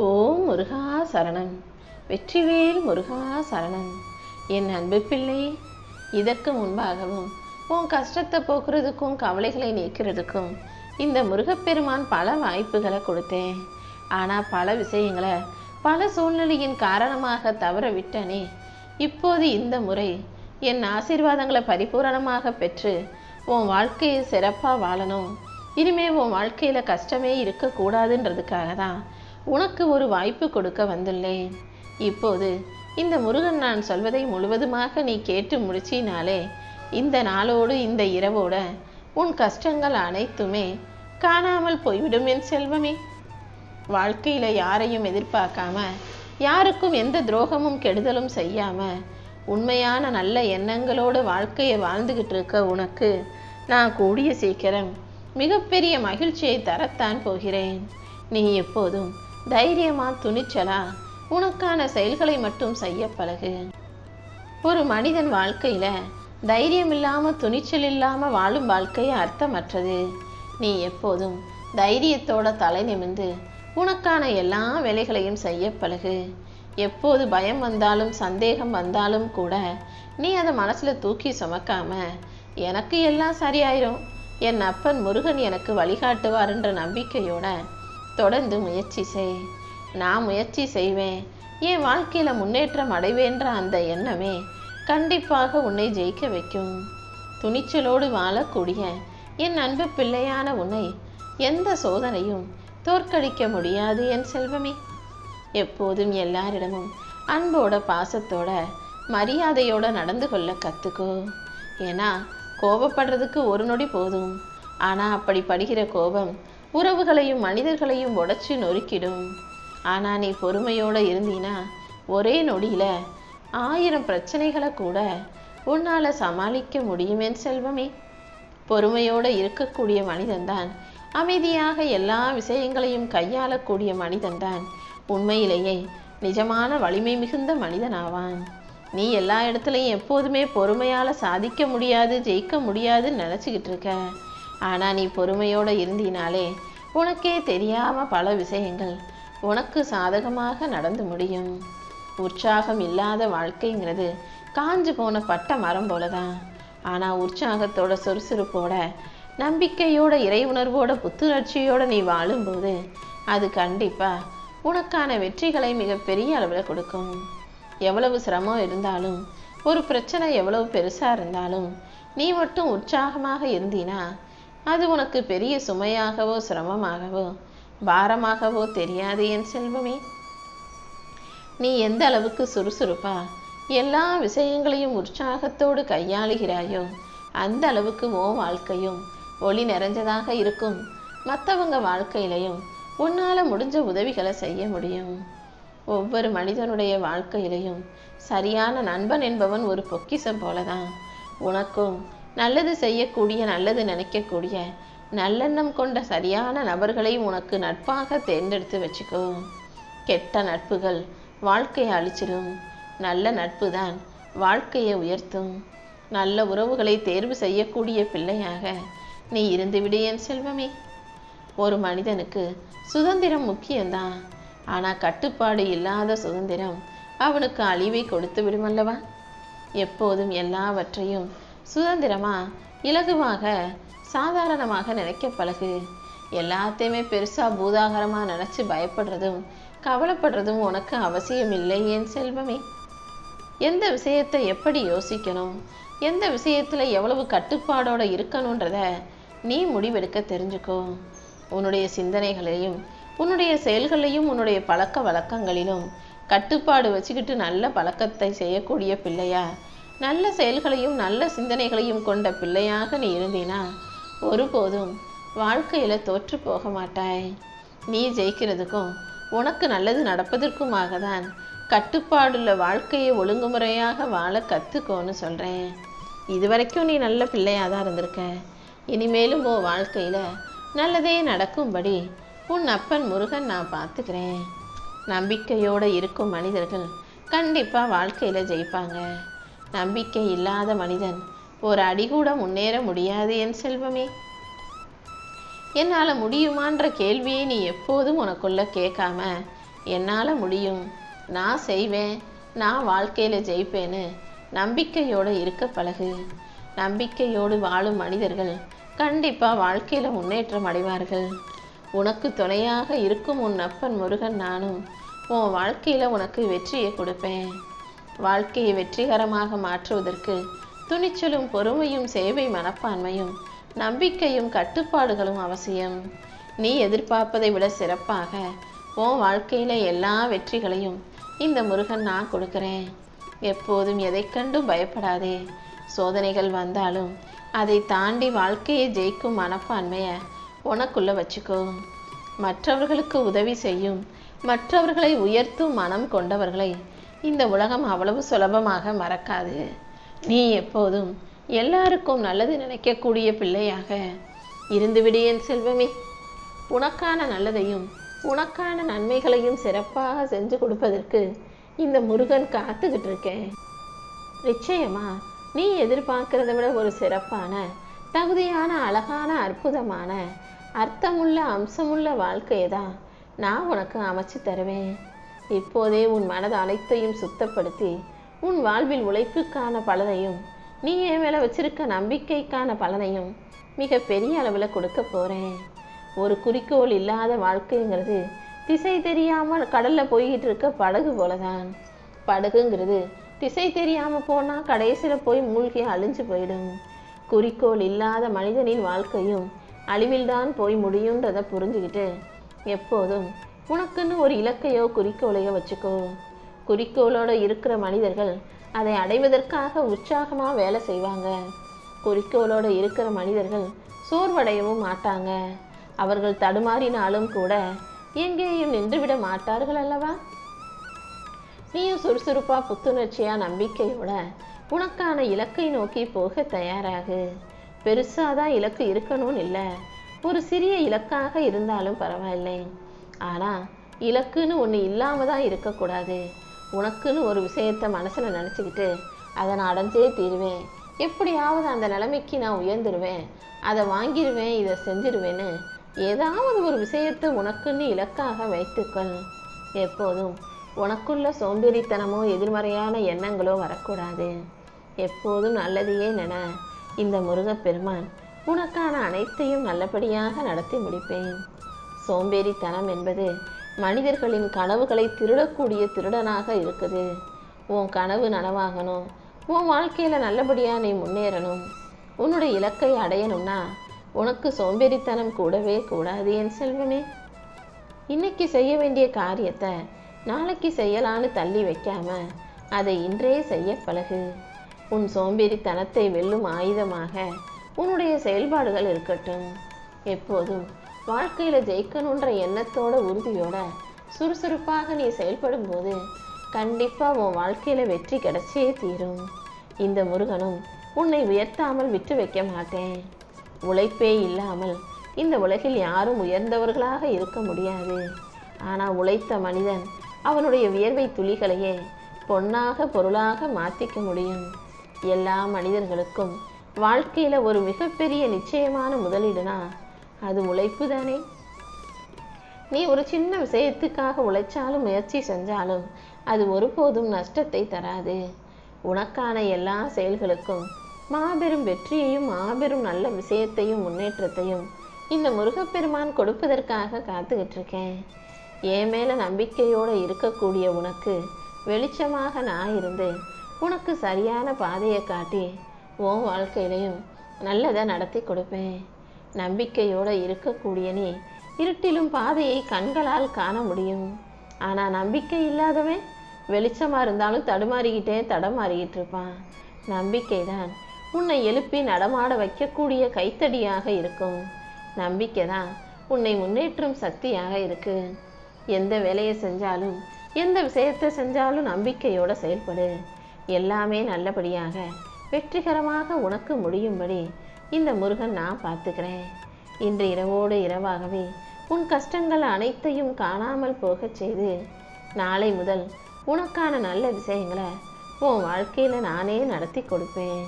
ஓம் முருகா சரணம். வெற்றிவேல் முருகா சரணம். என் அன்பு பிள்ளை, இதற்கு முன்பாகவும் உன் கஷ்டத்தை போக்குறதுக்கும் கவலைகளை நீக்கிறதுக்கும் இந்த முருகப்பெருமான் பல வாய்ப்புகளை கொடுத்தேன். ஆனால் பல விஷயங்களை பல சூழ்நிலையின் காரணமாக தவற விட்டனே. இப்போது இந்த முறை என் ஆசீர்வாதங்களை பரிபூரணமாக பெற்று உன் வாழ்க்கையை சிறப்பாக வாழணும், இனிமே உன் வாழ்க்கையில் கஷ்டமே இருக்கக்கூடாதுன்றதுக்காக தான் உனக்கு ஒரு வாய்ப்பு கொடுக்க வந்துள்ளேன். இப்போது இந்த முருகன் நான் சொல்வதை முழுவதுமாக நீ கேட்டு முடிச்சினாலே இந்த நாளோடு இந்த இரவோட உன் கஷ்டங்கள் அனைத்துமே காணாமல் போய்விடும் என் செல்வமே. வாழ்க்கையில் யாரையும் எதிர்பார்க்காம, யாருக்கும் எந்த துரோகமும் கெடுதலும் செய்யாம, உண்மையான நல்ல எண்ணங்களோடு வாழ்க்கையை வாழ்ந்துகிட்டு இருக்க உனக்கு நான் கூடிய சீக்கிரம் மிகப்பெரிய மகிழ்ச்சியை தரத்தான் போகிறேன். நீ எப்போதும் தைரியமா துணிச்சலா உனக்கான செயல்களை மட்டும் செய்ய பழகு. ஒரு மனிதன் வாழ்க்கையில தைரியம் இல்லாம துணிச்சல் இல்லாம வாழும் வாழ்க்கையை அர்த்தமற்றது. நீ எப்போதும் தைரியத்தோட தலை நிமிர்ந்து உனக்கான எல்லா வேலைகளையும் செய்ய பழகு. எப்போது பயம் வந்தாலும் சந்தேகம் வந்தாலும் கூட நீ அதை மனசுல தூக்கி சுமக்காம, எனக்கு எல்லாம் சரியாயிரும், என் அப்பன் முருகன் எனக்கு வழிகாட்டுவார்ன்ற நம்பிக்கையோட தொடர்ந்து முயற்சி செய். நான் முயற்சி செய்வேன், என் வாழ்க்கையில முன்னேற்றம் அடைவேன்ற அந்த எண்ணமே கண்டிப்பாக உன்னை ஜெயிக்க வைக்கும். துணிச்சலோடு வாழக்கூடிய என் அன்பு பிள்ளையான உன்னை எந்த சோதனையும் தோற்கடிக்க முடியாது என் செல்வமே. எப்போதும் எல்லாரிடமும் அன்போட பாசத்தோட மரியாதையோட நடந்து கொள்ள கத்துக்கோ. ஏன்னா கோபப்படுறதுக்கு ஒரு நொடி போதும், ஆனா அப்படி படுகிற கோபம் உறவுகளையும் மனிதர்களையும் உடைச்சு நொறுக்கிடும். ஆனா நீ பொறுமையோட இருந்தீனா ஒரே நொடியில 1000 பிரச்சனைகளை கூட உன்னால சமாளிக்க முடியுமேன் செல்வமே. பொறுமையோட இருக்கக்கூடிய மனிதன்தான், அமைதியாக எல்லா விஷயங்களையும் கையாளக்கூடிய மனிதன்தான் உண்மையிலேயே நிஜமான வலிமை மிகுந்த மனிதனாவான். நீ எல்லா இடத்துலையும் எப்போதுமே பொறுமையால சாதிக்க முடியாது, ஜெயிக்க முடியாதுன்னு நினச்சிக்கிட்டு இருக்க. ஆனா நீ பொறுமையோட இருந்தினாலே உனக்கே தெரியாம பல விஷயங்கள் உனக்கு சாதகமாக நடந்து முடியும். உற்சாகம் இல்லாத வாழ்க்கைங்கிறது காஞ்சு போன பட்ட மரம் போலதான். ஆனா உற்சாகத்தோட சுறுசுறுப்போட நம்பிக்கையோட இறை உணர்வோட புத்துணர்ச்சியோட நீ வாழும்போது அது கண்டிப்பா உனக்கான வெற்றிகளை மிகப்பெரிய அளவில் கொடுக்கும். எவ்வளவு சிரமம் இருந்தாலும், ஒரு பிரச்சனை எவ்வளவு பெருசா இருந்தாலும் நீ மட்டும் உற்சாகமாக இருந்தீனா அது உனக்கு பெரிய சுமையாகவோ சிரமமாகவோ பாரமாகவோ தெரியாது என் செல்வமே. நீ எந்த அளவுக்கு சுறுசுறுப்பா எல்லா விஷயங்களையும் உற்சாகத்தோடு கையாளுகிறாயோ அந்த அளவுக்கு உன் வாழ்க்கையும் ஒளி நிறைஞ்சதாக இருக்கும். மற்றவங்க வாழ்க்கையிலையும் உன்னால முடிஞ்ச உதவிகளை செய்ய முடியும். ஒவ்வொரு மனிதனுடைய வாழ்க்கையிலையும் சரியான நண்பன் என்பவன் ஒரு பொக்கிஷம் போலதான். உனக்கும் நல்லது செய்யக்கூடிய, நல்லது நினைக்கக்கூடிய, நல்லெண்ணம் கொண்ட சரியான நபர்களை உனக்கு நட்பாக தேர்ந்தெடுத்து வச்சுக்கோ. கெட்ட நட்புகள் வாழ்க்கையை அழிச்சிடும், நல்ல நட்பு தான் வாழ்க்கையை உயர்த்தும். நல்ல உறவுகளை தேர்வு செய்யக்கூடிய பிள்ளையாக நீ இருந்துவிடு என் செல்வமே. ஒரு மனிதனுக்கு சுதந்திரம் முக்கியம்தான், ஆனா கட்டுப்பாடு இல்லாத சுதந்திரம் அவனுக்கு அழிவை கொடுத்து விடுமல்லவா. எப்போதும் எல்லாவற்றையும் சுதந்திரமா இலகுவாக சாதாரணமாக நினைக்க பழகு. எல்லாத்தையுமே பெருசா பூதாகரமா நினைச்சு பயப்படுறதும் கவலைப்படுறதும் உனக்கு அவசியம் இல்லை என் செல்வமே. எந்த விஷயத்தை எப்படி யோசிக்கணும், எந்த விஷயத்துல எவ்வளவு கட்டுப்பாடோட இருக்கணும்ன்றத நீ முடிவெடுக்க தெரிஞ்சுக்கோ. உன்னுடைய சிந்தனைகளையும் உன்னுடைய செயல்களையும் உன்னுடைய பழக்க வழக்கங்களிலும் கட்டுப்பாடு வச்சுக்கிட்டு நல்ல பழக்கத்தை செய்யக்கூடிய பிள்ளையா, நல்ல செயல்களையும் நல்ல சிந்தனைகளையும் கொண்ட பிள்ளையாக நீ இருந்தீனா ஒருபோதும் வாழ்க்கையில தோற்று போக மாட்டாய். நீ ஜெயிக்கிறதுக்கும் உனக்கு நல்லது நடப்பதற்குமாக தான் கட்டுப்பாடுள்ள வாழ்க்கையை ஒழுங்குமுறையாக வாழ கத்துக்கோன்னு சொல்றேன். இதுவரைக்கும் நீ நல்ல பிள்ளையாதான் இருந்திருக்க. இனிமேலும் உன் வாழ்க்கையில நல்லதே நடக்கும்படி உன் அப்பன் முருகன் நான் பார்த்துக்கிறேன். நம்பிக்கையோட இருக்கும் மனிதர்கள் கண்டிப்பா வாழ்க்கையில ஜெயிப்பாங்க. நம்பிக்கை இல்லாத மனிதன் ஒரு அடி கூட முன்னேற முடியாது என் செல்வமே. என்னால் முடியுமான்ற கேள்வியை நீ எப்போதும் உனக்குள்ள கேட்காம என்னால் முடியும், நான் செய்வேன், நான் வாழ்க்கையில் ஜெயிப்பேன்னு நம்பிக்கையோடு இருக்க பழகு. நம்பிக்கையோடு வாழும் மனிதர்கள் கண்டிப்பாக வாழ்க்கையில் முன்னேற்றம் அடைவார்கள். உனக்கு துணையாக இருக்கும் உன் அப்பன் முருகன் நானும் உன் வாழ்க்கையில் உனக்கு வெற்றியை கொடுப்பேன். வாழ்க்கையை வெற்றிகரமாக மாற்றுவதற்கு துணிச்சலும் பொறுமையும் சேவை மனப்பான்மையும் நம்பிக்கையும் கட்டுப்பாடுகளும் அவசியம். நீ எதிர்பார்ப்பதை விட சிறப்பாக உன் வாழ்க்கையில் எல்லா வெற்றிகளையும் இந்த முருகன் நான் கொடுக்குறேன். எப்போதும் எதை கண்டும் பயப்படாதே. சோதனைகள் வந்தாலும் அதை தாண்டி வாழ்க்கையை ஜெயிக்கும் மனப்பான்மையை உனக்குள்ள வச்சுக்கோ. மற்றவர்களுக்கு உதவி செய்யும், மற்றவர்களை உயர்த்தும் மனம் கொண்டவர்களை இந்த உலகம் அவ்வளவு சுலபமாக மறக்காது. நீ எப்போதும் எல்லாருக்கும் நல்லது நினைக்கக்கூடிய பிள்ளையாக இருந்துவிடு என் செல்வமே. உனக்கான நல்லதையும் உனக்கான நன்மைகளையும் சிறப்பாக செஞ்சு கொடுப்பதற்கு இந்த முருகன் காத்துக்கிட்டு இருக்கேன். நிச்சயமா நீ எதிர்பார்க்கிறத விட ஒரு சிறப்பான, தகுதியான, அழகான, அற்புதமான, அர்த்தமுள்ள, அம்சமுள்ள வாழ்க்கையை தான் நான் உனக்கு அமைச்சு தருவேன். இப்போதே உன் மனது அனைத்தையும் சுத்தப்படுத்தி உன் வாழ்வில் உழைப்புக்கான பலனையும் நீ என் மேலே வச்சிருக்க நம்பிக்கைக்கான பலனையும் மிக பெரிய அளவில் கொடுக்க போகிறேன். ஒரு குறிக்கோள் இல்லாத வாழ்க்கைங்கிறது திசை தெரியாமல் கடலில் போய்கிட்டு இருக்க படகு போலதான். படகுங்கிறது திசை தெரியாமல் போனால் கடைசியில் போய் மூழ்கி அழிஞ்சு போயிடும். குறிக்கோள் இல்லாத மனிதனின் வாழ்க்கையும் அழிவில்தான் போய் முடியுன்றதை புரிஞ்சுக்கிட்டு எப்போதும் உனக்குன்னு ஒரு இலக்கையோ குறிக்கோளையோ வச்சுக்கோ. குறிக்கோளோடு இருக்கிற மனிதர்கள் அதை அடைவதற்காக உற்சாகமாக வேலை செய்வாங்க. குறிக்கோளோடு இருக்கிற மனிதர்கள் சோர்வடையவும் மாட்டாங்க. அவர்கள் தடுமாறினாலும் கூட எங்கேயும் நின்றுவிட மாட்டார்கள் அல்லவா? நீயும் சுறுசுறுப்பா, புத்துணர்ச்சியா, நம்பிக்கையோட உனக்கான இலக்கை நோக்கி போக தயாராகு. பெருசாதான் இலக்கு இருக்கணும்னு இல்லை, ஒரு சிறிய இலக்காக இருந்தாலும் பரவாயில்லை. ஆனால் இலக்குன்னு ஒன்று இல்லாமல் தான் இருக்கக்கூடாது. உனக்குன்னு ஒரு விஷயத்தை மனசில் நினச்சிக்கிட்டு அதை நான் அடைஞ்சே தீருவேன், எப்படியாவது அந்த நிலைமைக்கு நான் உயர்ந்துருவேன், அதை வாங்கிடுவேன், இதை செஞ்சிடுவேன்னு ஏதாவது ஒரு விஷயத்தை உனக்குன்னு இலக்காக வைத்துக்கொள். எப்போதும் உனக்குள்ள சோம்பேறித்தனமோ எதிர்மறையான எண்ணங்களோ வரக்கூடாது. எப்போதும் நல்லதையே நின. இந்த முருகப்பெருமான் உனக்கான அனைத்தையும் நல்லபடியாக நடத்தி முடிப்பேன். சோம்பேறித்தனம் என்பது மனிதர்களின் கனவுகளை திருடக்கூடிய திருடனாக இருக்குது. உன் கனவு நனவாகணும், உன் வாழ்க்கையில் நல்லபடியாக நீ முன்னேறணும், உன்னுடைய இலக்கை அடையணும்னா உனக்கு சோம்பேறித்தனம் கூடவே கூடாது என் செல்வமே. இன்னைக்கு செய்ய வேண்டிய காரியத்தை நாளைக்கு செய்யலான்னு தள்ளி வைக்காம அதை இன்றே செய்ய பழகு. உன் சோம்பேறித்தனத்தை வெல்லும் ஆயுதமாக உன்னுடைய செயல்பாடுகள் இருக்கட்டும். எப்போதும் வாழ்க்கையில் ஜெயிக்கணுன்ற எண்ணத்தோட, உறுதியோட, சுறுசுறுப்பாக நீ செயல்படும் போது கண்டிப்பாக உன் வாழ்க்கையில் வெற்றி கிடைச்சே தீரும். இந்த முருகனும் உன்னை உயர்த்தாமல் விட்டு வைக்க மாட்டேன். உழைப்பே இல்லாமல் இந்த உலகில் யாரும் உயர்ந்தவர்களாக இருக்க முடியாது. ஆனால் உழைத்த மனிதன் அவனுடைய வியர்வை துளிகளையே பொன்னாக, பொருளாக மாற்றிக்க முடியும். எல்லா மனிதர்களுக்கும் வாழ்க்கையில் ஒரு மிகப்பெரிய நிச்சயமான முதலீடுனா அது உழைப்பு தானே. நீ ஒரு சின்ன விஷயத்துக்காக உழைச்சாலும் முயற்சி செஞ்சாலும் அது ஒருபோதும் நஷ்டத்தை தராது. உனக்கான எல்லா செயல்களுக்கும் மாபெரும் வெற்றியையும் மாபெரும் நல்ல விஷயத்தையும் முன்னேற்றத்தையும் இந்த முருகப்பெருமான் கொடுப்பதற்காக காத்துக்கிட்டு இருக்கேன். என் மேலே நம்பிக்கையோடு இருக்கக்கூடிய உனக்கு வெளிச்சமாக நான் இருந்து உனக்கு சரியான பாதையை காட்டி உன் வாழ்க்கையிலையும் நல்லதை நடத்தி கொடுப்பேன். நம்பிக்கையோடு இருக்கக்கூடிய நீ இருட்டிலும் பாதையை கண்களால் காண முடியும். ஆனால் நம்பிக்கை இல்லாதவன் வெளிச்சமாக இருந்தாலும் தடமாறிக்கிட்டு இருப்பான். நம்பிக்கை தான் உன்னை எழுப்பி நடமாட வைக்கக்கூடிய கைத்தடியாக இருக்கும். நம்பிக்கை தான் உன்னை முன்னேற்றும் சக்தியாக இருக்கு. எந்த வேலையை செஞ்சாலும், எந்த விஷயத்தை செஞ்சாலும் நம்பிக்கையோடு செயல்படு. எல்லாமே நல்லபடியாக வெற்றிகரமாக உனக்கு முடியும்படி இந்த முருகன் நான் பார்த்துக்கிறேன். இன்று இரவோடு இரவாகவே உன் கஷ்டங்கள் அனைத்தையும் காணாமல் போகச் செய்து நாளை முதல் உனக்கான நல்ல விஷயங்களை உன் வாழ்க்கையில் நானே நடத்தி கொடுப்பேன்.